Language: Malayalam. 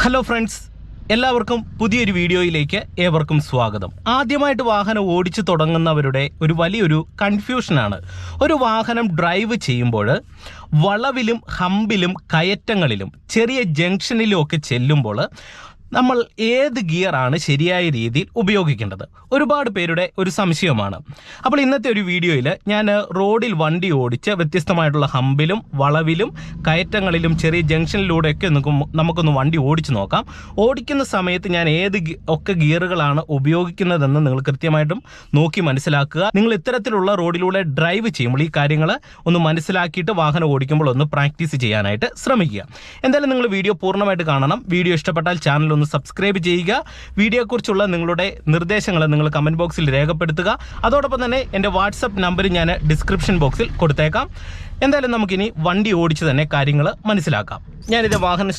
ഹലോ ഫ്രണ്ട്സ്, എല്ലാവർക്കും പുതിയൊരു വീഡിയോയിലേക്ക് ഏവർക്കും സ്വാഗതം. ആദ്യമായിട്ട് വാഹനം ഓടിച്ചു തുടങ്ങുന്നവരുടെ ഒരു വലിയൊരു കൺഫ്യൂഷനാണ്. ഒരു വാഹനം ഡ്രൈവ് ചെയ്യുമ്പോൾ വളവിലും ഹമ്പിലും കയറ്റങ്ങളിലും ചെറിയ ജംഗ്ഷനിലും ഒക്കെ ചെല്ലുമ്പോൾ നമ്മൾ ഏത് ഗിയറാണ് ശരിയായ രീതിയിൽ ഉപയോഗിക്കേണ്ടത്? ഒരുപാട് പേരുടെ ഒരു സംശയമാണ്. അപ്പോൾ ഇന്നത്തെ ഒരു വീഡിയോയിൽ ഞാൻ റോഡിൽ വണ്ടി ഓടിച്ച് വ്യത്യസ്തമായിട്ടുള്ള ഹമ്പിലും വളവിലും കയറ്റങ്ങളിലും ചെറിയ ജംഗ്ഷനിലൂടെയൊക്കെ നമുക്കൊന്ന് വണ്ടി ഓടിച്ചു നോക്കാം. ഓടിക്കുന്ന സമയത്ത് ഞാൻ ഏത് ഒക്കെ ഗിയറുകളാണ് ഉപയോഗിക്കുന്നതെന്ന് നിങ്ങൾ കൃത്യമായിട്ടും നോക്കി മനസ്സിലാക്കുക. നിങ്ങൾ ഇത്തരത്തിലുള്ള റോഡിലൂടെ ഡ്രൈവ് ചെയ്യുമ്പോൾ ഈ കാര്യങ്ങൾ ഒന്ന് മനസ്സിലാക്കിയിട്ട് വാഹനം ഓടിക്കുമ്പോൾ ഒന്ന് പ്രാക്ടീസ് ചെയ്യാനായിട്ട് ശ്രമിക്കുക. എന്തായാലും നിങ്ങൾ വീഡിയോ പൂർണ്ണമായിട്ട് കാണണം. വീഡിയോ ഇഷ്ടപ്പെട്ടാൽ ചാനൽ ഒന്ന് സബ്സ്ക്രൈബ് ചെയ്യുക. വീഡിയോയെക്കുറിച്ചുള്ള നിങ്ങളുടെ നിർദ്ദേശങ്ങൾ നിങ്ങൾ കമൻറ്റ് ബോക്സിൽ രേഖപ്പെടുത്തുക. അതോടൊപ്പം തന്നെ എൻ്റെ വാട്സപ്പ് നമ്പർ ഞാൻ ഡിസ്ക്രിപ്ഷൻ ബോക്സിൽ കൊടുത്തേക്കാം. എന്തായാലും നമുക്കിനി വണ്ടി ഓടിച്ച് തന്നെ കാര്യങ്ങൾ മനസ്സിലാക്കാം. ഞാനിത് വാഹനം